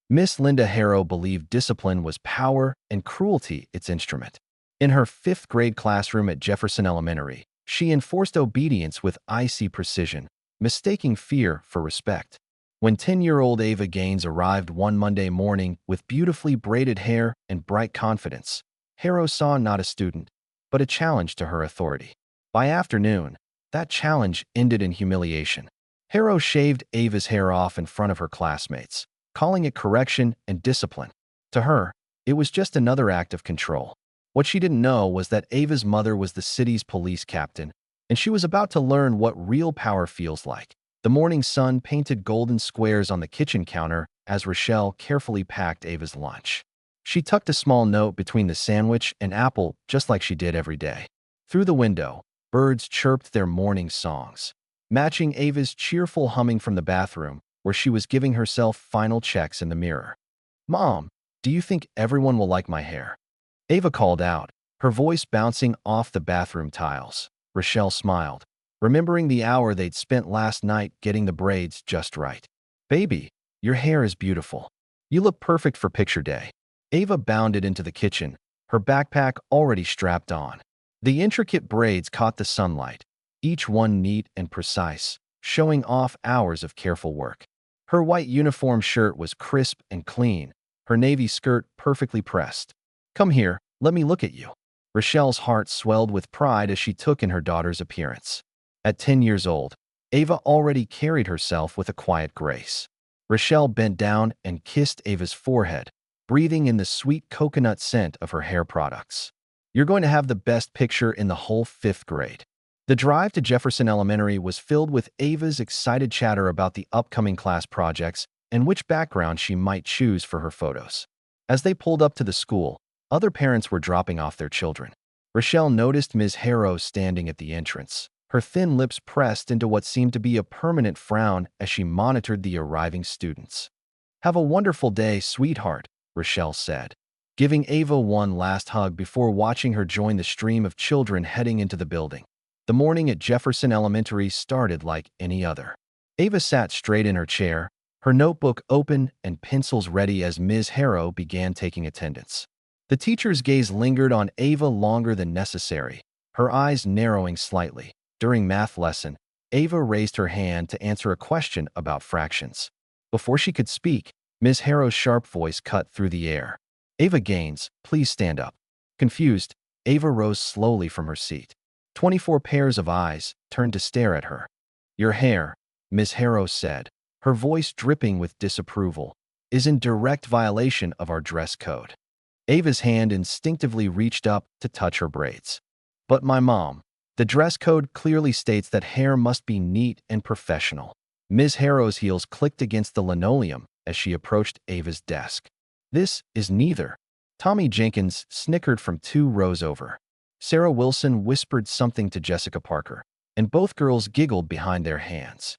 Miss Linda Harrow believed discipline was power and cruelty its instrument. In her fifth-grade classroom at Jefferson Elementary, she enforced obedience with icy precision, mistaking fear for respect. When 10-year-old Ava Gaines arrived one Monday morning with beautifully braided hair and bright confidence, Harrow saw not a student, but a challenge to her authority. By afternoon, that challenge ended in humiliation. Harrow shaved Ava's hair off in front of her classmates, calling it correction and discipline. To her, it was just another act of control. What she didn't know was that Ava's mother was the city's police captain, and she was about to learn what real power feels like. The morning sun painted golden squares on the kitchen counter as Rochelle carefully packed Ava's lunch. She tucked a small note between the sandwich and apple just like she did every day. Through the window, birds chirped their morning songs, matching Ava's cheerful humming from the bathroom, where she was giving herself final checks in the mirror. "Mom, do you think everyone will like my hair?" Ava called out, her voice bouncing off the bathroom tiles. Rochelle smiled, remembering the hour they'd spent last night getting the braids just right. "Baby, your hair is beautiful. You look perfect for picture day." Ava bounded into the kitchen, her backpack already strapped on. The intricate braids caught the sunlight, each one neat and precise, showing off hours of careful work. Her white uniform shirt was crisp and clean, her navy skirt perfectly pressed. "Come here, let me look at you." Rochelle's heart swelled with pride as she took in her daughter's appearance. At 10 years old, Ava already carried herself with a quiet grace. Rochelle bent down and kissed Ava's forehead, breathing in the sweet coconut scent of her hair products. "You're going to have the best picture in the whole fifth grade." The drive to Jefferson Elementary was filled with Ava's excited chatter about the upcoming class projects and which background she might choose for her photos. As they pulled up to the school, other parents were dropping off their children. Rochelle noticed Ms. Harrow standing at the entrance, her thin lips pressed into what seemed to be a permanent frown as she monitored the arriving students. "Have a wonderful day, sweetheart," Rochelle said, giving Ava one last hug before watching her join the stream of children heading into the building. The morning at Jefferson Elementary started like any other. Ava sat straight in her chair, her notebook open and pencils ready as Ms. Harrow began taking attendance. The teacher's gaze lingered on Ava longer than necessary, her eyes narrowing slightly. During math lesson, Ava raised her hand to answer a question about fractions. Before she could speak, Ms. Harrow's sharp voice cut through the air. "Ava Gaines, please stand up." Confused, Ava rose slowly from her seat. 24 pairs of eyes turned to stare at her. "Your hair," Ms. Harrow said, her voice dripping with disapproval, "is in direct violation of our dress code." Ava's hand instinctively reached up to touch her braids. "But my mom, the dress code clearly states that hair must be neat and professional." Ms. Harrow's heels clicked against the linoleum as she approached Ava's desk. "This is neither." Tommy Jenkins snickered from 2 rows over. Sarah Wilson whispered something to Jessica Parker, and both girls giggled behind their hands.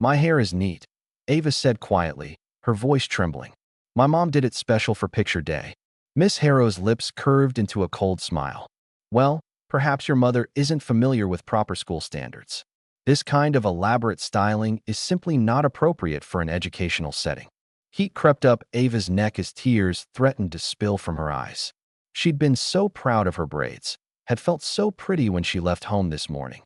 "My hair is neat," Ava said quietly, her voice trembling. "My mom did it special for picture day." Miss Harrow's lips curved into a cold smile. "Well, perhaps your mother isn't familiar with proper school standards. This kind of elaborate styling is simply not appropriate for an educational setting." Heat crept up Ava's neck as tears threatened to spill from her eyes. She'd been so proud of her braids, had felt so pretty when she left home this morning.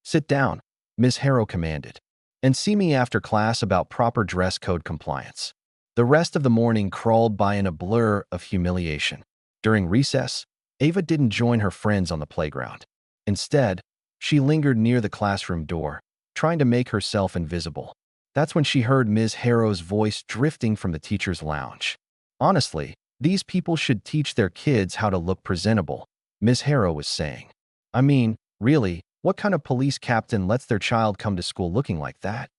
"Sit down," Miss Harrow commanded, "and see me after class about proper dress code compliance." The rest of the morning crawled by in a blur of humiliation. During recess, Ava didn't join her friends on the playground. Instead, she lingered near the classroom door, trying to make herself invisible. That's when she heard Ms. Harrow's voice drifting from the teacher's lounge. "Honestly, these people should teach their kids how to look presentable," Ms. Harrow was saying. "I mean, really, what kind of police captain lets their child come to school looking like that?"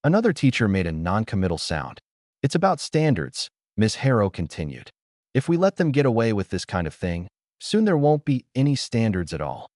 Another teacher made a non-committal sound. "It's about standards," Ms. Harrow continued. "If we let them get away with this kind of thing, soon there won't be any standards at all."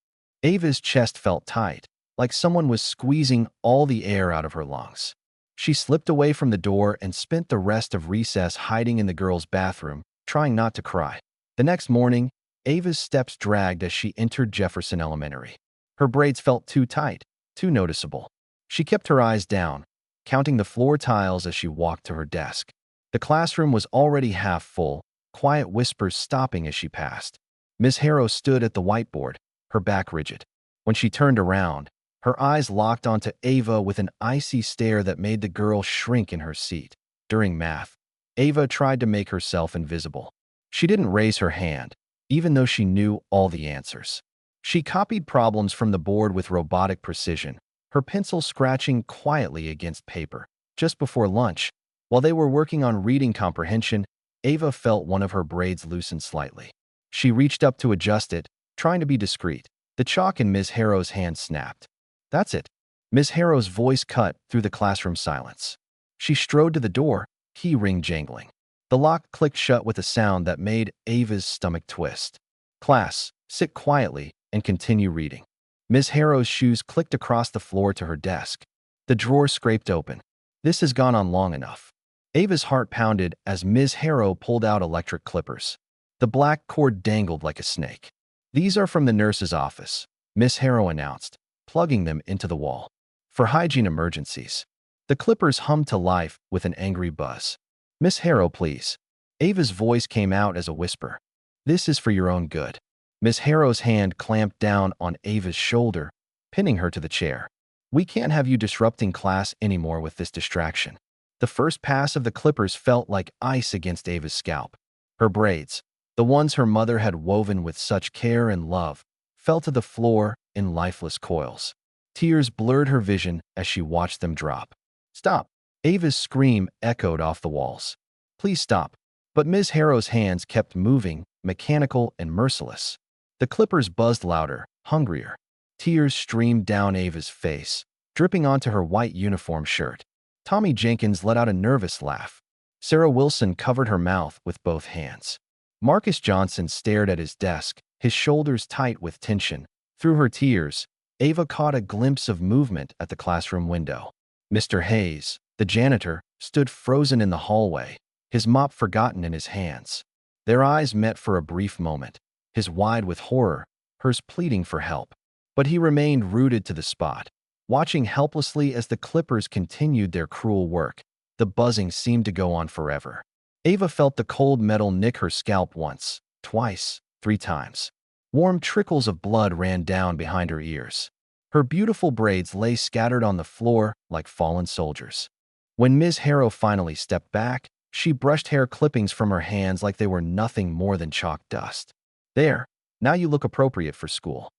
Ava's chest felt tight, like someone was squeezing all the air out of her lungs. She slipped away from the door and spent the rest of recess hiding in the girls' bathroom, trying not to cry. The next morning, Ava's steps dragged as she entered Jefferson Elementary. Her braids felt too tight, too noticeable. She kept her eyes down, counting the floor tiles as she walked to her desk. The classroom was already half full, quiet whispers stopping as she passed. Miss Harrow stood at the whiteboard, her back rigid. When she turned around, her eyes locked onto Ava with an icy stare that made the girl shrink in her seat. During math, Ava tried to make herself invisible. She didn't raise her hand, even though she knew all the answers. She copied problems from the board with robotic precision, her pencil scratching quietly against paper. Just before lunch, while they were working on reading comprehension, Ava felt one of her braids loosen slightly. She reached up to adjust it, trying to be discreet. The chalk in Ms. Harrow's hand snapped. "That's it." Ms. Harrow's voice cut through the classroom silence. She strode to the door, key ring jangling. The lock clicked shut with a sound that made Ava's stomach twist. "Class, sit quietly and continue reading." Ms. Harrow's shoes clicked across the floor to her desk. The drawer scraped open. "This has gone on long enough." Ava's heart pounded as Ms. Harrow pulled out electric clippers. The black cord dangled like a snake. "These are from the nurse's office," Miss Harrow announced, plugging them into the wall. "For hygiene emergencies." The clippers hummed to life with an angry buzz. "Miss Harrow, please." Ava's voice came out as a whisper. "This is for your own good." Miss Harrow's hand clamped down on Ava's shoulder, pinning her to the chair. "We can't have you disrupting class anymore with this distraction." The first pass of the clippers felt like ice against Ava's scalp. Her braids, the ones her mother had woven with such care and love, fell to the floor in lifeless coils. Tears blurred her vision as she watched them drop. "Stop!" Ava's scream echoed off the walls. "Please stop." But Ms. Harrow's hands kept moving, mechanical and merciless. The clippers buzzed louder, hungrier. Tears streamed down Ava's face, dripping onto her white uniform shirt. Tommy Jenkins let out a nervous laugh. Sarah Wilson covered her mouth with both hands. Marcus Johnson stared at his desk, his shoulders tight with tension. Through her tears, Ava caught a glimpse of movement at the classroom window. Mr. Hayes, the janitor, stood frozen in the hallway, his mop forgotten in his hands. Their eyes met for a brief moment, his wide with horror, hers pleading for help. But he remained rooted to the spot, watching helplessly as the clippers continued their cruel work. The buzzing seemed to go on forever. Ava felt the cold metal nick her scalp once, twice, 3 times. Warm trickles of blood ran down behind her ears. Her beautiful braids lay scattered on the floor like fallen soldiers. When Ms. Harrow finally stepped back, she brushed hair clippings from her hands like they were nothing more than chalk dust. "There, now you look appropriate for school."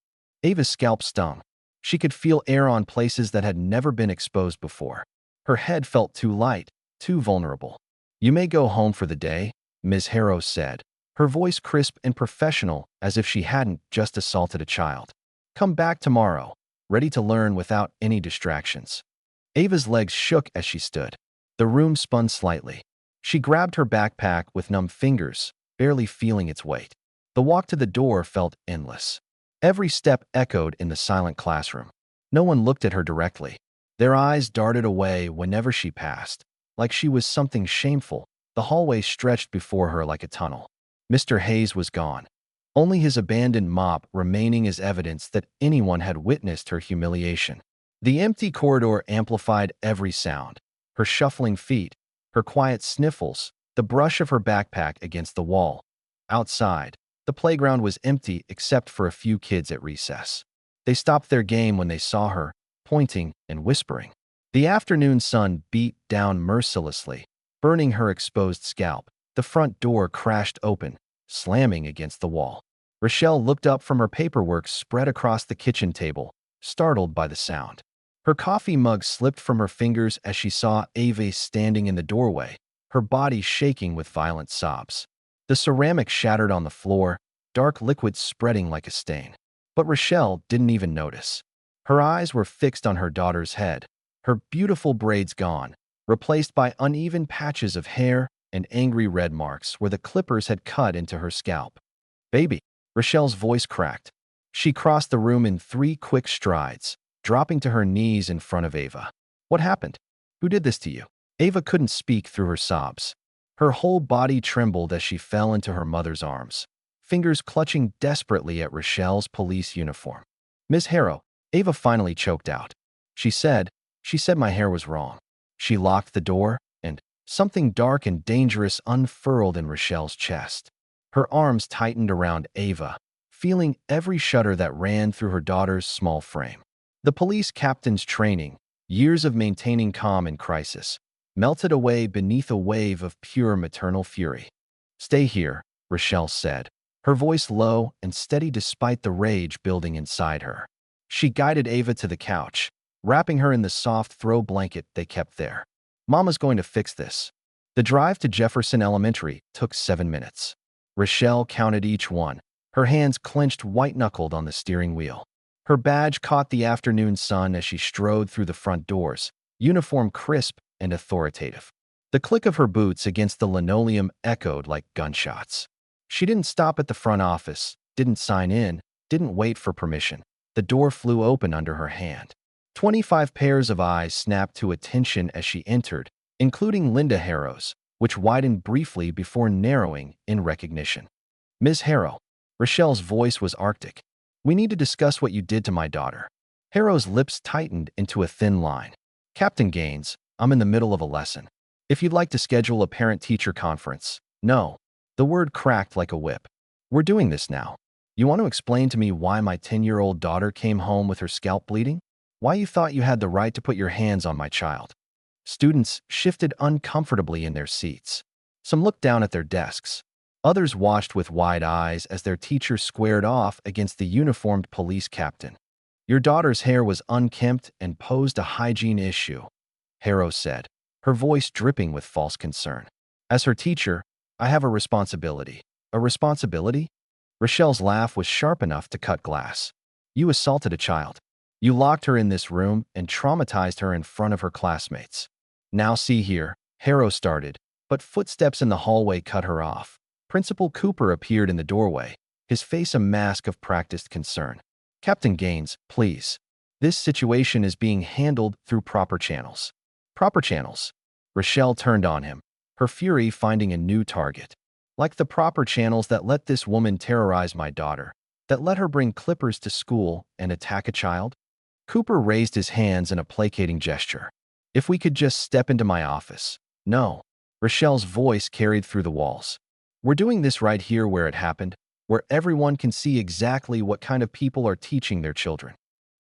Ava's scalp stung. She could feel air on places that had never been exposed before. Her head felt too light, too vulnerable. "You may go home for the day," Ms. Harrow said, her voice crisp and professional as if she hadn't just assaulted a child. "Come back tomorrow, ready to learn without any distractions." Ava's legs shook as she stood. The room spun slightly. She grabbed her backpack with numb fingers, barely feeling its weight. The walk to the door felt endless. Every step echoed in the silent classroom. No one looked at her directly. Their eyes darted away whenever she passed, like she was something shameful. The hallway stretched before her like a tunnel. Mr. Hayes was gone, only his abandoned mop remaining as evidence that anyone had witnessed her humiliation. The empty corridor amplified every sound, her shuffling feet, her quiet sniffles, the brush of her backpack against the wall. Outside, the playground was empty except for a few kids at recess. They stopped their game when they saw her, pointing and whispering. The afternoon sun beat down mercilessly, burning her exposed scalp. The front door crashed open, slamming against the wall. Rochelle looked up from her paperwork spread across the kitchen table, startled by the sound. Her coffee mug slipped from her fingers as she saw Ava standing in the doorway, her body shaking with violent sobs. The ceramic shattered on the floor, dark liquid spreading like a stain. But Rochelle didn't even notice. Her eyes were fixed on her daughter's head, her beautiful braids gone, replaced by uneven patches of hair and angry red marks where the clippers had cut into her scalp. "Baby," Rochelle's voice cracked. She crossed the room in 3 quick strides, dropping to her knees in front of Ava. "What happened? Who did this to you?" Ava couldn't speak through her sobs. Her whole body trembled as she fell into her mother's arms, fingers clutching desperately at Rochelle's police uniform. "Miss Harrow," Ava finally choked out. She said my hair was wrong." She locked the door and Something dark and dangerous unfurled in Rochelle's chest. Her arms tightened around Ava, feeling every shudder that ran through her daughter's small frame. The police captain's training, years of maintaining calm in crisis, melted away beneath a wave of pure maternal fury. "Stay here," Rochelle said, her voice low and steady despite the rage building inside her. She guided Ava to the couch, wrapping her in the soft throw blanket they kept there. "Mama's going to fix this." The drive to Jefferson Elementary took 7 minutes. Rochelle counted each one, her hands clenched white-knuckled on the steering wheel. Her badge caught the afternoon sun as she strode through the front doors, uniform crisp and authoritative. The click of her boots against the linoleum echoed like gunshots. She didn't stop at the front office, didn't sign in, didn't wait for permission. The door flew open under her hand. 25 pairs of eyes snapped to attention as she entered, including Linda Harrow's, which widened briefly before narrowing in recognition. "Ms. Harrow." Rochelle's voice was arctic. "We need to discuss what you did to my daughter." Harrow's lips tightened into a thin line. "Captain Gaines, I'm in the middle of a lesson. If you'd like to schedule a parent-teacher conference." "No." The word cracked like a whip. "We're doing this now. You want to explain to me why my 10-year-old daughter came home with her scalp bleeding? Why you thought you had the right to put your hands on my child?" Students shifted uncomfortably in their seats. Some looked down at their desks. Others watched with wide eyes as their teacher squared off against the uniformed police captain. "Your daughter's hair was unkempt and posed a hygiene issue," Harrow said, her voice dripping with false concern. "As her teacher, I have a responsibility." "A responsibility?" Rochelle's laugh was sharp enough to cut glass. "You assaulted a child. You locked her in this room and traumatized her in front of her classmates." "Now see here," Harrow started, but footsteps in the hallway cut her off. Principal Cooper appeared in the doorway, his face a mask of practiced concern. "Captain Gaines, please. This situation is being handled through proper channels." "Proper channels?" Rochelle turned on him, her fury finding a new target. "Like the proper channels that let this woman terrorize my daughter, that let her bring clippers to school and attack a child?" Cooper raised his hands in a placating gesture. "If we could just step into my office." "No." Rochelle's voice carried through the walls. "We're doing this right here where it happened, where everyone can see exactly what kind of people are teaching their children."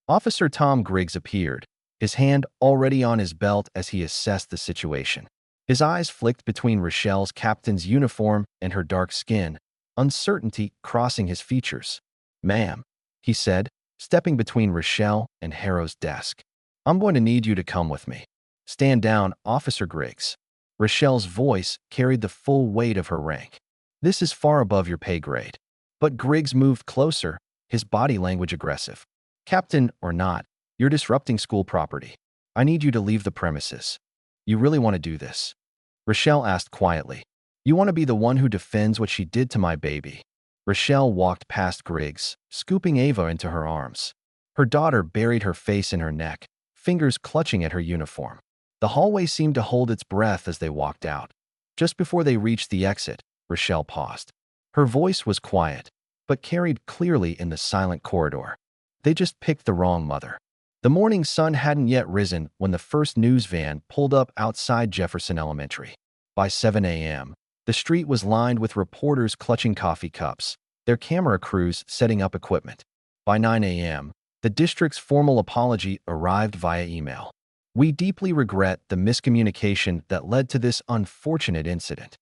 Officer Tom Griggs appeared, his hand already on his belt as he assessed the situation. His eyes flicked between Rochelle's captain's uniform and her dark skin, uncertainty crossing his features. "Ma'am," he said, stepping between Rochelle and Harrow's desk. "I'm going to need you to come with me." "Stand down, Officer Griggs." Rochelle's voice carried the full weight of her rank. "This is far above your pay grade." But Griggs moved closer, his body language aggressive. "Captain or not, you're disrupting school property. I need you to leave the premises." "You really want to do this?" Rochelle asked quietly. "You want to be the one who defends what she did to my baby?" Rochelle walked past Griggs, scooping Ava into her arms. Her daughter buried her face in her neck, fingers clutching at her uniform. The hallway seemed to hold its breath as they walked out. Just before they reached the exit, Rochelle paused. Her voice was quiet, but carried clearly in the silent corridor. They just picked the wrong mother. The morning sun hadn't yet risen when the first news van pulled up outside Jefferson Elementary. By 7 a.m., the street was lined with reporters clutching coffee cups, their camera crews setting up equipment. By 9 a.m., the district's formal apology arrived via email. "We deeply regret the miscommunication that led to this unfortunate incident."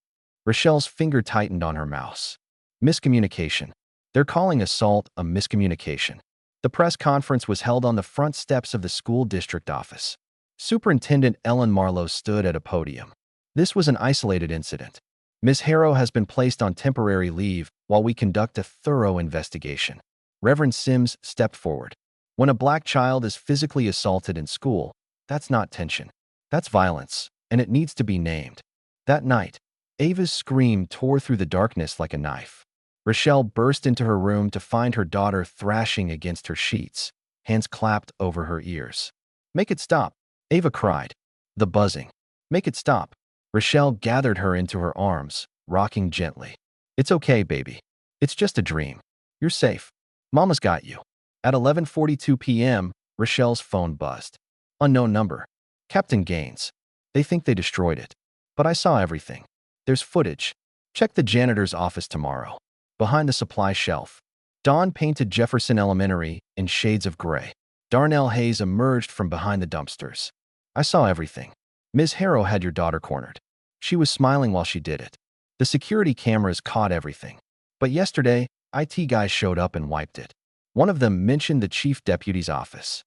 Rochelle's finger tightened on her mouse. Miscommunication. They're calling assault a miscommunication. The press conference was held on the front steps of the school district office. Superintendent Ellen Marlowe stood at a podium. "This was an isolated incident. Ms. Harrow has been placed on temporary leave while we conduct a thorough investigation." Reverend Sims stepped forward. "When a black child is physically assaulted in school, that's not tension. That's violence, and it needs to be named." That night, Ava's scream tore through the darkness like a knife. Rochelle burst into her room to find her daughter thrashing against her sheets, hands clapped over her ears. "Make it stop," Ava cried. The buzzing. "Make it stop." Rochelle gathered her into her arms, rocking gently. "It's okay, baby. It's just a dream. You're safe. Mama's got you." At 11:42 p.m., Rochelle's phone buzzed. Unknown number. "Captain Gaines. They think they destroyed it." But I saw everything. There's footage. Check the janitor's office tomorrow. Behind the supply shelf. Dawn painted Jefferson Elementary in shades of gray. Darnell Hayes emerged from behind the dumpsters. I saw everything. Ms. Harrow had your daughter cornered. She was smiling while she did it. The security cameras caught everything. But yesterday, IT guys showed up and wiped it. One of them mentioned the chief deputy's office.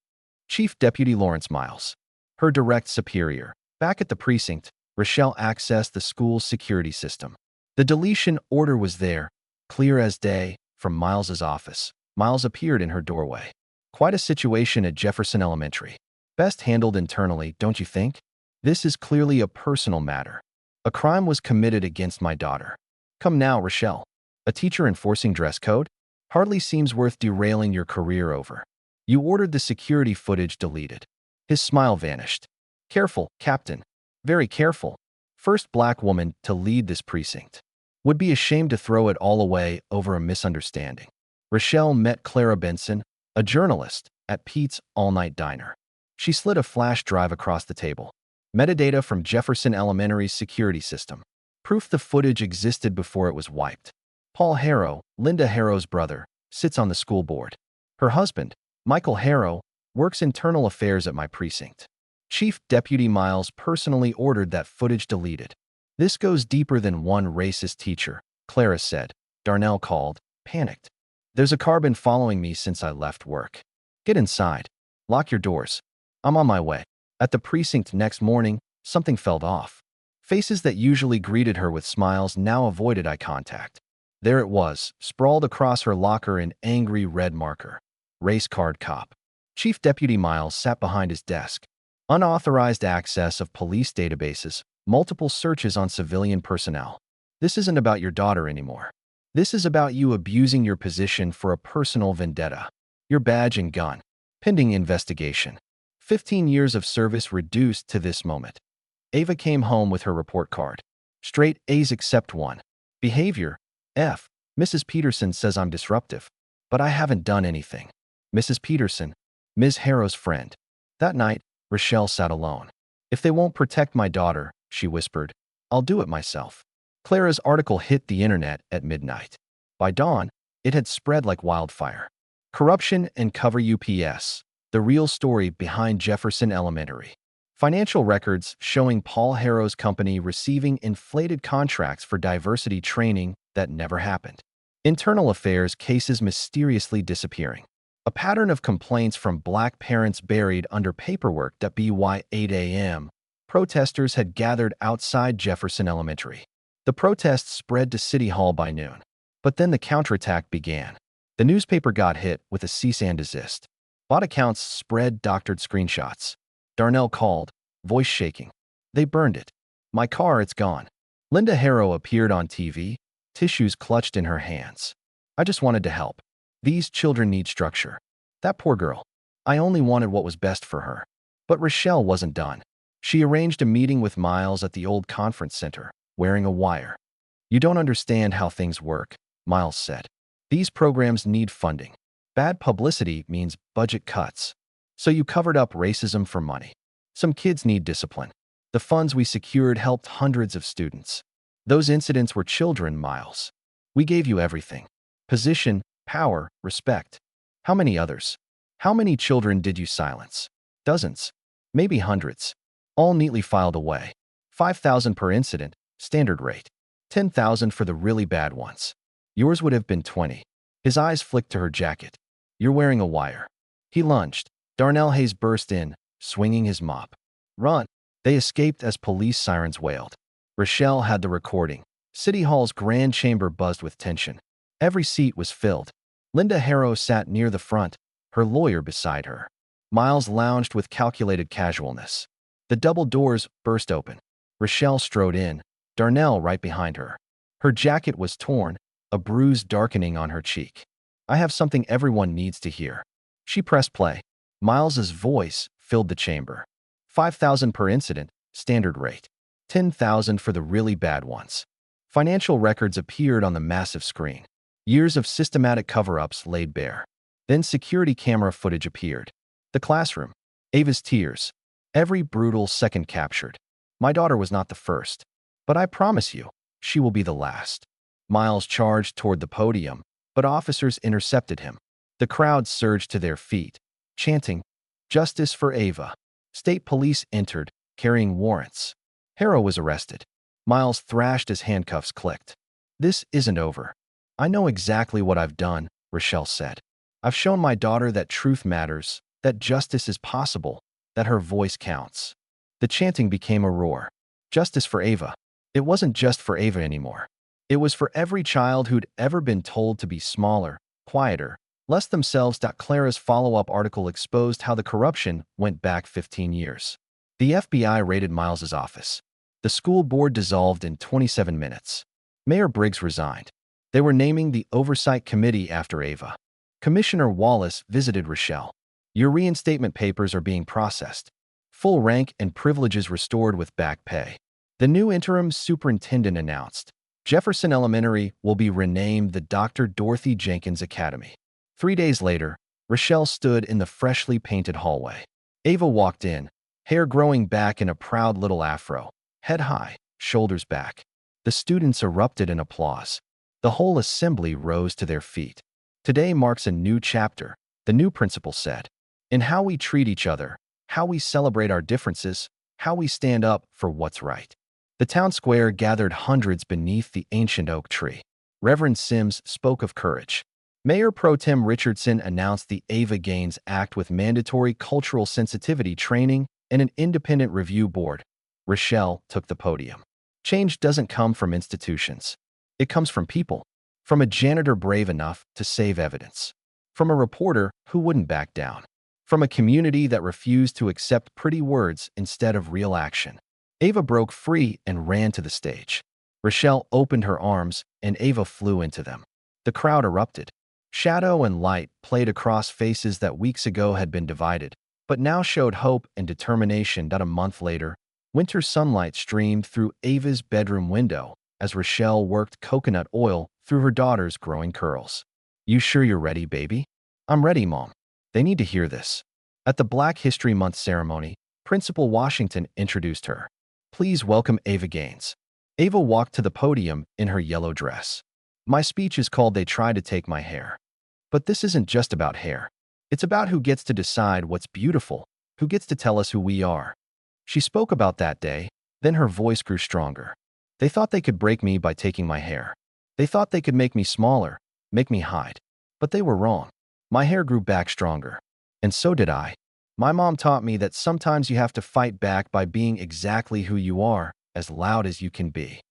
Chief Deputy Lawrence Miles. Her direct superior. Back at the precinct, Rochelle accessed the school's security system. The deletion order was there, clear as day, from Miles's office. Miles appeared in her doorway. Quite a situation at Jefferson Elementary. Best handled internally, don't you think? This is clearly a personal matter. A crime was committed against my daughter. Come now, Rochelle. A teacher enforcing dress code? Hardly seems worth derailing your career over. You ordered the security footage deleted. His smile vanished. Careful, Captain. Very careful. First black woman to lead this precinct. Would be ashamed to throw it all away over a misunderstanding. Rochelle met Clara Benson, a journalist, at Pete's all-night diner. She slid a flash drive across the table. Metadata from Jefferson Elementary's security system. Proof the footage existed before it was wiped. Paul Harrow, Linda Harrow's brother, sits on the school board. Her husband, Michael Harrow, works internal affairs at my precinct. Chief Deputy Miles personally ordered that footage deleted. This goes deeper than one racist teacher, Clara said. Darnell called, panicked. There's a car been following me since I left work. Get inside. Lock your doors. I'm on my way. At the precinct next morning, something felt off. Faces that usually greeted her with smiles now avoided eye contact. There it was, sprawled across her locker in angry red marker. Race card cop. Chief Deputy Miles sat behind his desk. Unauthorized access of police databases, multiple searches on civilian personnel. This isn't about your daughter anymore. This is about you abusing your position for a personal vendetta. Your badge and gun. Pending investigation. 15 years of service reduced to this moment. Ava came home with her report card. Straight A's except one. Behavior, F. Mrs. Peterson says I'm disruptive. But I haven't done anything. Mrs. Peterson, Ms. Harrow's friend. That night, Rochelle sat alone. If they won't protect my daughter, she whispered, I'll do it myself. Clara's article hit the internet at midnight. By dawn, it had spread like wildfire. Corruption and cover UPS. The real story behind Jefferson Elementary. Financial records showing Paul Harrow's company receiving inflated contracts for diversity training that never happened. Internal affairs cases mysteriously disappearing. A pattern of complaints from black parents buried under paperwork. By 8 a.m., protesters had gathered outside Jefferson Elementary. The protests spread to City Hall by noon. But then the counterattack began. The newspaper got hit with a cease and desist. Bot accounts spread doctored screenshots. Darnell called, voice shaking. They burned it. My car, it's gone. Linda Harrow appeared on TV, tissues clutched in her hands. I just wanted to help. These children need structure. That poor girl. I only wanted what was best for her. But Rochelle wasn't done. She arranged a meeting with Miles at the old conference center, wearing a wire. You don't understand how things work, Miles said. These programs need funding. Bad publicity means budget cuts. So you covered up racism for money. Some kids need discipline. The funds we secured helped hundreds of students. Those incidents were children, Miles. We gave you everything. Position, power, respect. How many others? How many children did you silence? Dozens. Maybe hundreds. All neatly filed away. 5,000 per incident, standard rate. 10,000 for the really bad ones. Yours would have been 20. His eyes flicked to her jacket. You're wearing a wire. He lunged. Darnell Hayes burst in, swinging his mop. Run! They escaped as police sirens wailed. Rochelle had the recording. City Hall's grand chamber buzzed with tension. Every seat was filled. Linda Harrow sat near the front, her lawyer beside her. Miles lounged with calculated casualness. The double doors burst open. Rochelle strode in, Darnell right behind her. Her jacket was torn, a bruise darkening on her cheek. I have something everyone needs to hear. She pressed play. Miles's voice filled the chamber. 5,000 per incident, standard rate. 10,000 for the really bad ones. Financial records appeared on the massive screen. Years of systematic cover-ups laid bare. Then security camera footage appeared. The classroom. Ava's tears. Every brutal second captured. My daughter was not the first. But I promise you, she will be the last. Miles charged toward the podium, but officers intercepted him. The crowd surged to their feet, chanting, "Justice for Ava." State police entered, carrying warrants. Harrow was arrested. Miles thrashed as handcuffs clicked. "This isn't over. I know exactly what I've done," Rochelle said. "I've shown my daughter that truth matters, that justice is possible, that her voice counts." The chanting became a roar. Justice for Ava. It wasn't just for Ava anymore. It was for every child who'd ever been told to be smaller, quieter, less themselves. Clara's follow-up article exposed how the corruption went back 15 years. The FBI raided Miles's office. The school board dissolved in 27 minutes. Mayor Briggs resigned. They were naming the oversight committee after Ava. Commissioner Wallace visited Rochelle. "Your reinstatement papers are being processed. Full rank and privileges restored with back pay." The new interim superintendent announced, Jefferson Elementary will be renamed the Dr. Dorothy Jenkins Academy. 3 days later, Rochelle stood in the freshly painted hallway. Ava walked in, hair growing back in a proud little afro, head high, shoulders back. The students erupted in applause. The whole assembly rose to their feet. "Today marks a new chapter," the new principal said, "in how we treat each other, how we celebrate our differences, how we stand up for what's right." The town square gathered hundreds beneath the ancient oak tree. Reverend Sims spoke of courage. Mayor Pro Tem Richardson announced the Ava Gaines Act with mandatory cultural sensitivity training and an independent review board. Rochelle took the podium. Change doesn't come from institutions. It comes from people. From a janitor brave enough to save evidence. From a reporter who wouldn't back down. From a community that refused to accept pretty words instead of real action. Ava broke free and ran to the stage. Rochelle opened her arms, and Ava flew into them. The crowd erupted. Shadow and light played across faces that weeks ago had been divided, but now showed hope and determination. A month later, winter sunlight streamed through Ava's bedroom window as Rochelle worked coconut oil through her daughter's growing curls. "You sure you're ready, baby?" "I'm ready, Mom. They need to hear this." At the Black History Month ceremony, Principal Washington introduced her. "Please welcome Ava Gaines." Ava walked to the podium in her yellow dress. "My speech is called They Tried to Take My Hair." But this isn't just about hair. It's about who gets to decide what's beautiful, who gets to tell us who we are. She spoke about that day, then her voice grew stronger. "They thought they could break me by taking my hair. They thought they could make me smaller, make me hide. But they were wrong. My hair grew back stronger. And so did I. My mom taught me that sometimes you have to fight back by being exactly who you are, as loud as you can be."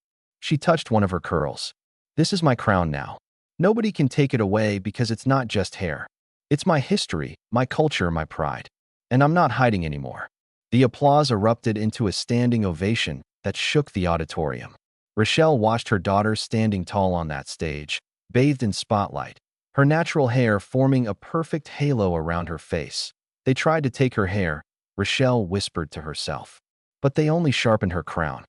She touched one of her curls. "This is my crown now. Nobody can take it away because it's not just hair. It's my history, my culture, my pride. And I'm not hiding anymore." The applause erupted into a standing ovation that shook the auditorium. Rochelle watched her daughter standing tall on that stage, bathed in spotlight, her natural hair forming a perfect halo around her face. "They tried to take her hair," Rochelle whispered to herself. "But they only sharpened her crown."